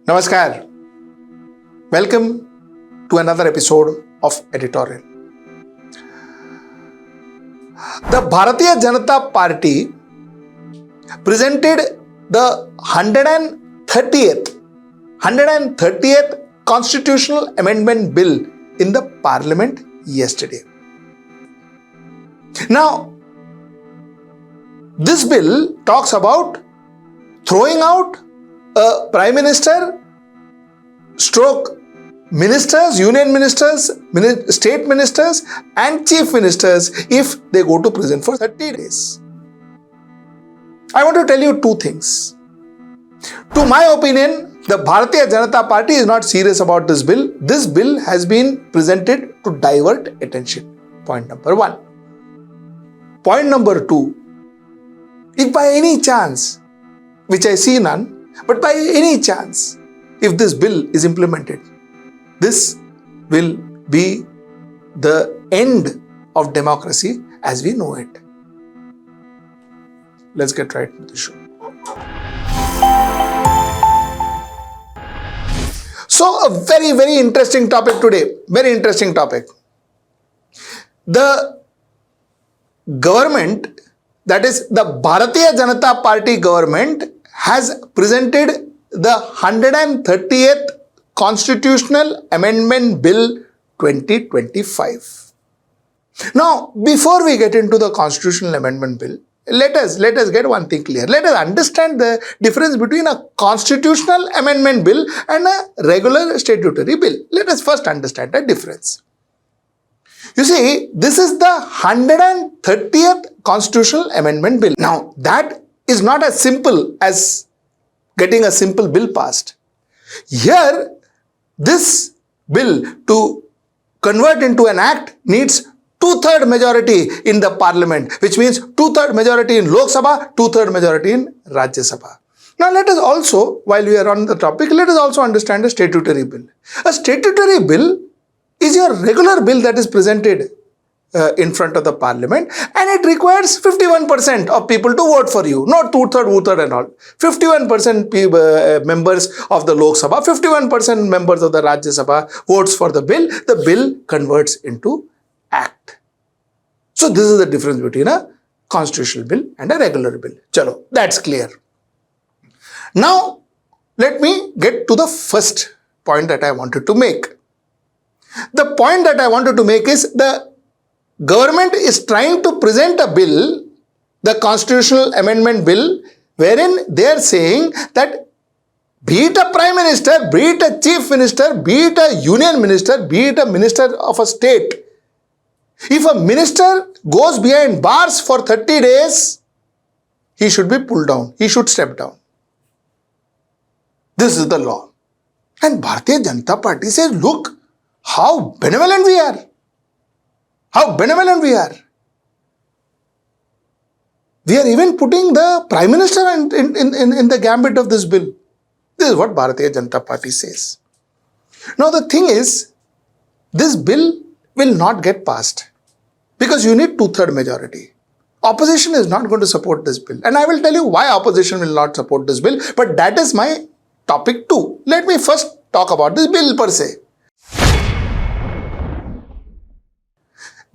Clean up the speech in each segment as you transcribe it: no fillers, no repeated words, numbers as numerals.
Namaskar. Welcome to another episode of Editorial. The Bharatiya Janata Party presented the 130th Constitutional Amendment Bill in the Parliament yesterday. Now, this bill talks about throwing out a Prime Minister stroke ministers, union ministers, state ministers and chief ministers if they go to prison for 30 days. I want to tell you two things. To my opinion, the Bharatiya Janata Party is not serious about this bill. This bill has been presented to divert attention. Point number one. Point number two. If by any chance, which I see none, but by any chance, if this bill is implemented, this will be the end of democracy as we know it. Let's get right into the show. So, a very, very interesting topic today. Very interesting topic. The government, that is the Bharatiya Janata Party government, has presented the 130th Constitutional Amendment Bill 2025. Now, before we get into the Constitutional Amendment Bill, let us get one thing clear. Let us understand the difference between a Constitutional Amendment Bill and a regular statutory bill. Let us first understand the difference. You see, this is the 130th Constitutional Amendment Bill. Now, that is not as simple as getting a simple bill passed. Here, this bill to convert into an act needs 2/3 majority in the parliament, which means 2/3 majority in Lok Sabha, 2/3 majority in Rajya Sabha. Now, let us also, while we are on the topic, let us also understand a statutory bill. A statutory bill is your regular bill that is presented in front of the parliament, and it requires 51% of people to vote for you, not 2/3 and all. 51% members of the Lok Sabha, 51% members of the Rajya Sabha votes for the bill converts into act. So this is the difference between a constitutional bill and a regular bill. Chalo, that's clear. Now, let me get to the first point that I wanted to make. The point that I wanted to make is the government is trying to present a bill, the Constitutional Amendment Bill, wherein they are saying that be it a Prime Minister, be it a Chief Minister, be it a Union Minister, be it a Minister of a state, if a minister goes behind bars for 30 days, he should be pulled down. He should step down. This is the law. And Bharatiya Janata Party says, look, how benevolent we are. How benevolent we are. We are even putting the Prime Minister in the gambit of this bill. This is what Bharatiya Janata Party says. Now the thing is, this bill will not get passed because you need 2/3 majority. Opposition is not going to support this bill. And I will tell you why opposition will not support this bill. But that is my topic 2. Let me first talk about this bill per se.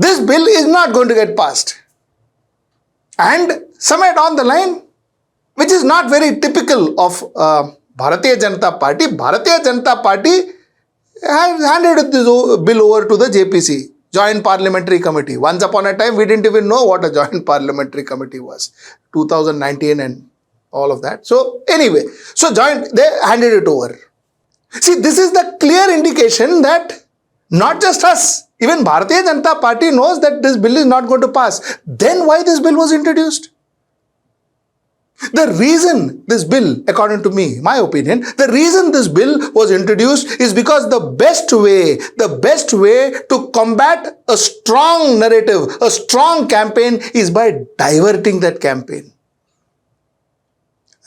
This bill is not going to get passed. And somewhere down the line, which is not very typical of Bharatiya Janata Party, Bharatiya Janata Party has handed this bill over to the JPC, Joint Parliamentary Committee. Once upon a time, we didn't even know what a Joint Parliamentary Committee was. 2019 and all of that. So anyway, they handed it over. See, this is the clear indication that not just us, even Bharatiya Janata Party knows that this bill is not going to pass. Then why this bill was introduced? The reason this bill, according to me, my opinion, the reason this bill was introduced is because the best way to combat a strong narrative, a strong campaign is by diverting that campaign.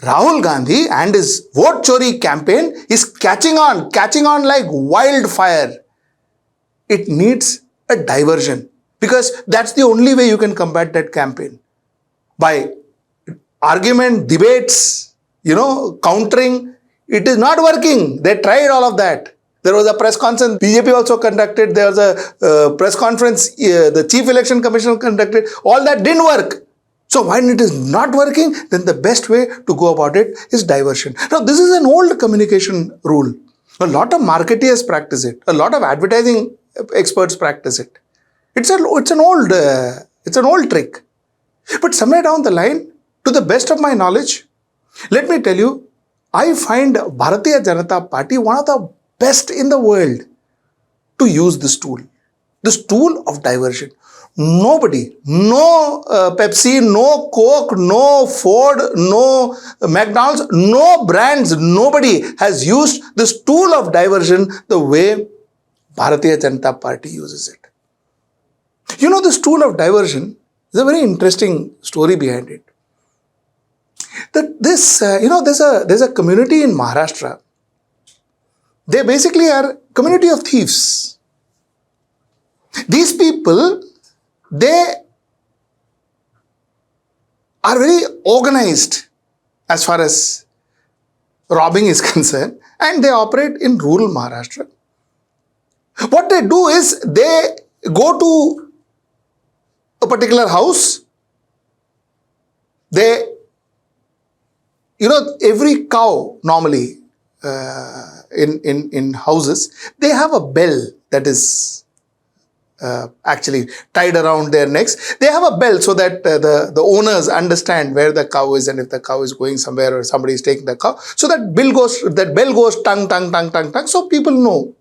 Rahul Gandhi and his vote Chori campaign is catching on like wildfire. It needs a diversion because that's the only way you can combat that campaign. By argument, debates, countering, It is not working. They tried all of that. There was a press conference BJP also conducted. There was a press conference the Chief Election Commission conducted. All that didn't work. So when it is not working, then the best way to go about it is diversion. Now, this is an old communication rule. A lot of marketeers practice it. A lot of advertising experts practice it. It's an old trick. But somewhere down the line, to the best of my knowledge, let me tell you, I find Bharatiya Janata Party one of the best in the world to use this tool of diversion. Nobody, no Pepsi, no Coke, no Ford, no McDonald's, no brands, nobody has used this tool of diversion the way Bharatiya Janata Party uses it. You know, this tool of diversion, there's a very interesting story behind it. That there's a community in Maharashtra. They basically are a community of thieves. These people, they are very organized as far as robbing is concerned, and they operate in rural Maharashtra. What they do is they go to a particular house. Every cow normally in houses, they have a bell that is actually tied around their necks. They have a bell so that the owners understand where the cow is and if the cow is going somewhere or somebody is taking the cow. So that bell goes tung, tung, tung, tung, tung. So people know.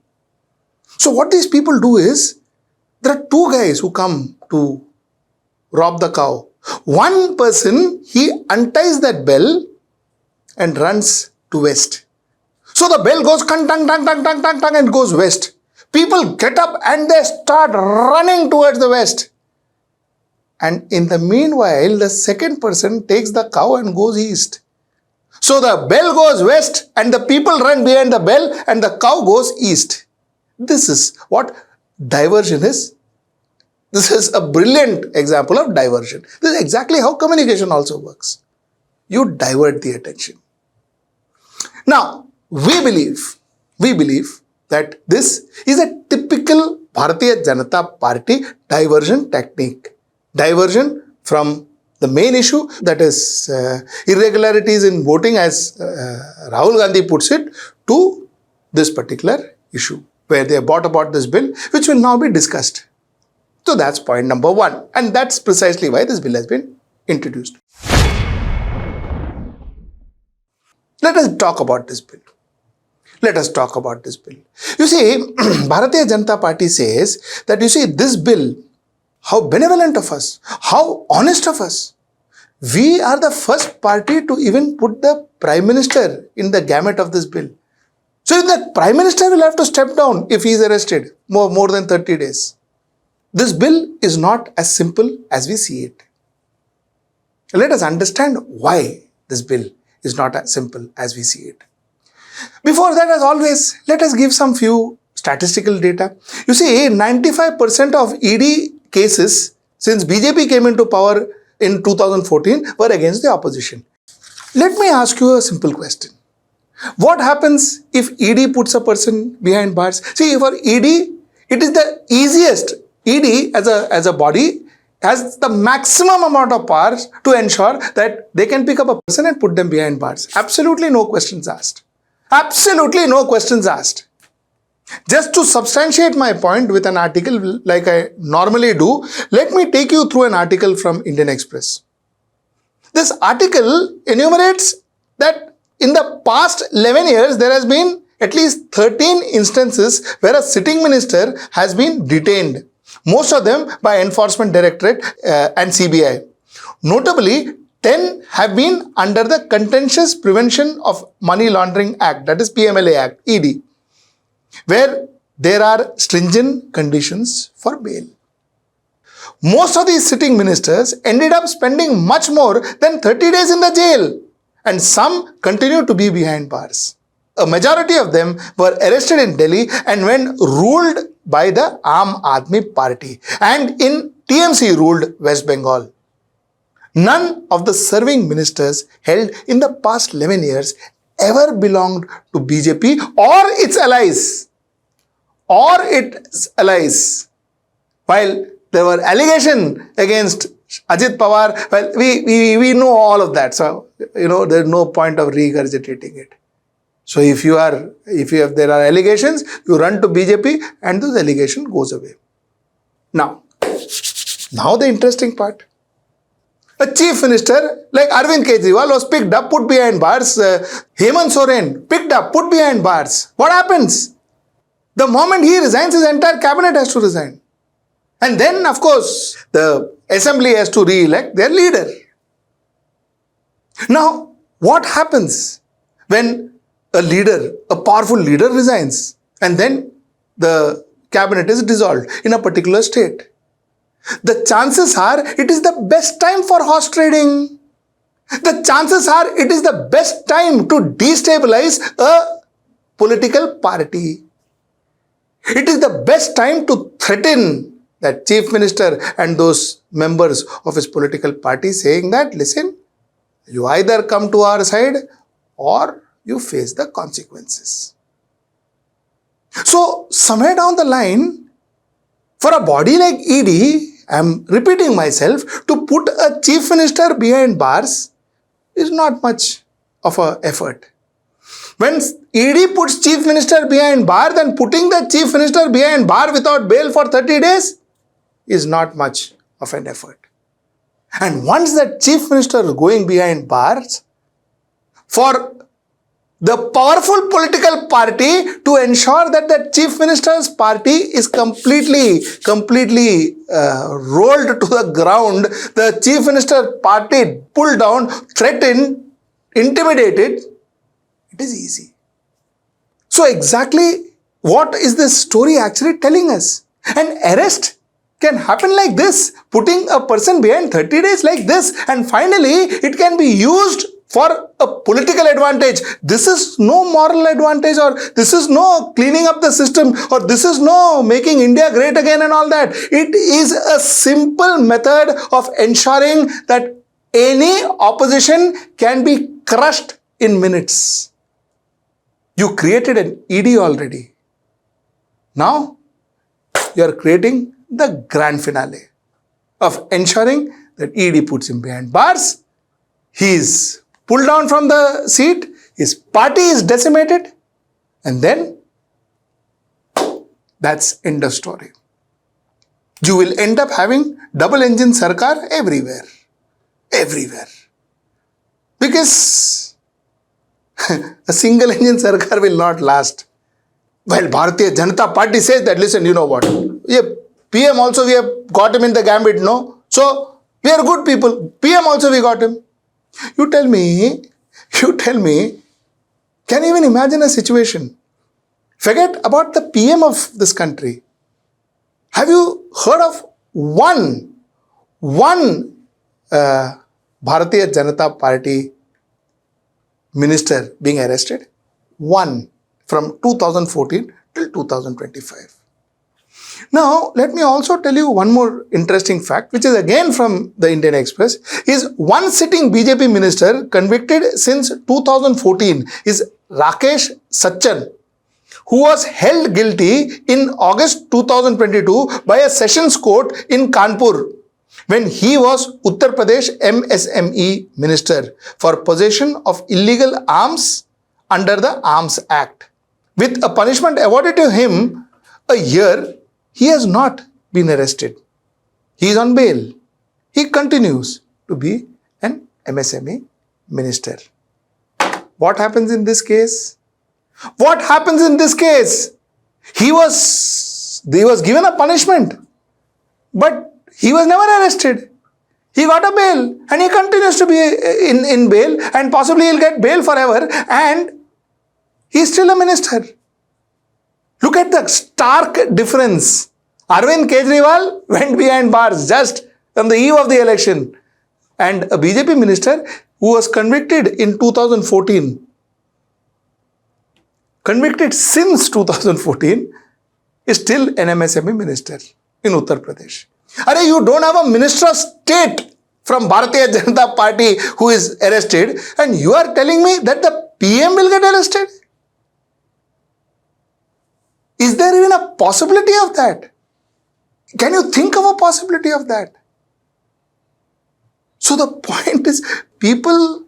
So what these people do is, there are two guys who come to rob the cow. One person, he unties that bell and runs to west. So the bell goes tung, tung, tung, tung, tung, tung, tung, and goes west. People get up and they start running towards the west. And in the meanwhile, the second person takes the cow and goes east. So the bell goes west and the people run behind the bell and the cow goes east. This is what diversion is. This is a brilliant example of diversion. This is exactly how communication also works. You divert the attention. Now, we believe that this is a typical Bharatiya Janata Party diversion technique. Diversion from the main issue, that is irregularities in voting, as Rahul Gandhi puts it, to this particular issue, where they have brought about this bill, which will now be discussed. So that's point number one. And that's precisely why this bill has been introduced. Let us talk about this bill. You see, Bharatiya Janata Party says that, this bill, how benevolent of us, how honest of us. We are the first party to even put the Prime Minister in the gamut of this bill. So the Prime Minister will have to step down if he is arrested more than 30 days. This bill is not as simple as we see it. Let us understand why this bill is not as simple as we see it. Before that, as always, let us give some few statistical data. You see, 95% of ED cases since BJP came into power in 2014 were against the opposition. Let me ask you a simple question. What happens if ED puts a person behind bars? See, for ED, it is the easiest. ED as a body has the maximum amount of powers to ensure that they can pick up a person and put them behind bars. Absolutely no questions asked. Absolutely no questions asked. Just to substantiate my point with an article like I normally do, let me take you through an article from Indian Express. This article enumerates that in the past 11 years, there has been at least 13 instances where a sitting minister has been detained. Most of them by Enforcement Directorate and CBI. Notably, 10 have been under the Contentious Prevention of Money Laundering Act, that is PMLA Act, ED, where there are stringent conditions for bail. Most of these sitting ministers ended up spending much more than 30 days in the jail, and some continue to be behind bars. A majority of them were arrested in Delhi and when ruled by the Aam Aadmi Party and in TMC ruled West Bengal. None of the serving ministers held in the past 11 years ever belonged to BJP or its allies. While there were allegations against Ajit Pawar, well, we know all of that. So, there's no point of regurgitating it. So if there are allegations, you run to BJP and those allegations goes away. Now the interesting part. A chief minister like Arvind Kejriwal was picked up, put behind bars. Hemant Soren picked up, put behind bars. What happens? The moment he resigns, his entire cabinet has to resign. And then, of course, the assembly has to re-elect their leader. Now, what happens when a powerful leader resigns and then the cabinet is dissolved in a particular state? The chances are it is the best time for horse trading. The chances are it is the best time to destabilize a political party. It is the best time to threaten that chief minister and those members of his political party, saying that, listen, you either come to our side or you face the consequences. So, somewhere down the line, for a body like ED, I'm repeating myself, to put a chief minister behind bars is not much of an effort. When ED puts chief minister behind bar, then putting the chief minister behind bar without bail for 30 days is not much of an effort. And once the chief minister is going behind bars, for the powerful political party to ensure that the chief minister's party is completely rolled to the ground, the chief minister party pulled down, threatened, intimidated, it is easy. So exactly what is this story actually telling us? An arrest can happen like this, putting a person behind 30 days like this, and finally it can be used for a political advantage. This is no moral advantage, or this is no cleaning up the system, or this is no making India great again and all that. It is a simple method of ensuring that any opposition can be crushed in minutes. You created an ED already. Now you are creating the grand finale of ensuring that ED puts him behind bars. He is pulled down from the seat, his party is decimated, and then that's end of story. You will end up having double engine sarkar everywhere. Because a single engine sarkar will not last. While Bharatiya Janata Party says that, listen, you know what? Yeah, PM also we have got him in the gambit, no? So, we are good people. PM also we got him. You tell me, can you even imagine a situation? Forget about the PM of this country. Have you heard of one Bharatiya Janata Party minister being arrested? One, from 2014 till 2025. Now, let me also tell you one more interesting fact, which is again from the Indian Express, is one sitting BJP minister convicted since 2014 is Rakesh Sachan, who was held guilty in August 2022 by a sessions court in Kanpur when he was Uttar Pradesh MSME minister for possession of illegal arms under the Arms Act. With a punishment awarded to him a year, he has not been arrested. He is on bail. He continues to be an MSME minister. What happens in this case? What happens in this case? He was given a punishment, but he was never arrested. He got a bail and he continues to be in bail, and possibly he'll get bail forever, and he's still a minister. Look at the stark difference. Arvind Kejriwal went behind bars just on the eve of the election, and a BJP minister who was convicted in 2014, convicted since 2014, is still an MSME minister in Uttar Pradesh. Arey, you don't have a minister of state from Bharatiya Janata Party who is arrested, and you are telling me that the PM will get arrested? Is there even a possibility of that? Can you think of a possibility of that? So the point is, people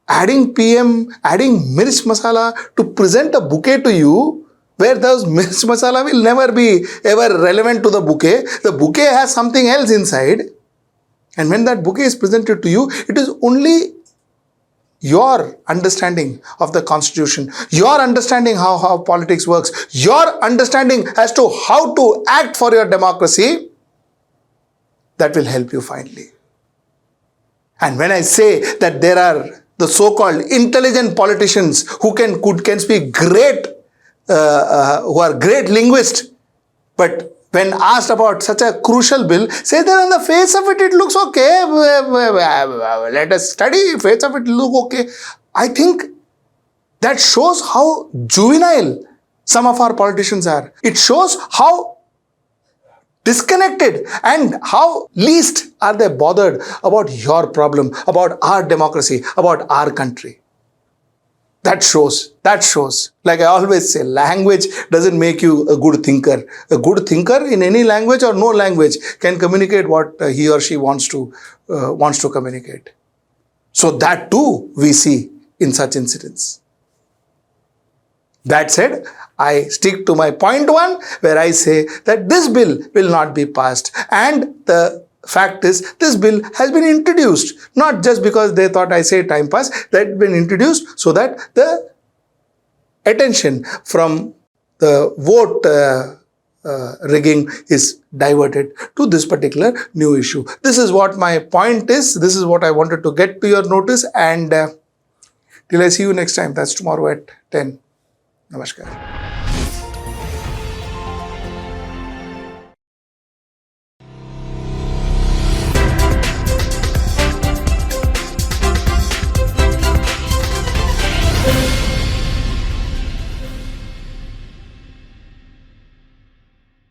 adding PM, adding mirch masala to present a bouquet to you, where those mirch masala will never be ever relevant to the bouquet. The bouquet has something else inside. And when that bouquet is presented to you, it is only your understanding of the constitution, your understanding how politics works, your understanding as to how to act for your democracy, that will help you finally. And when I say that there are the so-called intelligent politicians who can speak great, who are great linguists, but when asked about such a crucial bill, say that on the face of it looks okay. Let us study, face of it look okay. I think that shows how juvenile some of our politicians are. It shows how disconnected and how least are they bothered about your problem, about our democracy, about our country. That shows. Like I always say, language doesn't make you a good thinker. A good thinker in any language or no language can communicate what he or she wants to communicate. So that too we see in such incidents. That said, I stick to my point one, where I say that this bill will not be passed. And the fact is, this bill has been introduced, not just because they thought I say time pass, that has been introduced so that the attention from the vote rigging is diverted to this particular new issue. This is what my point is. This is what I wanted to get to your notice. And till I see you next time, that's tomorrow at 10. Namaskar.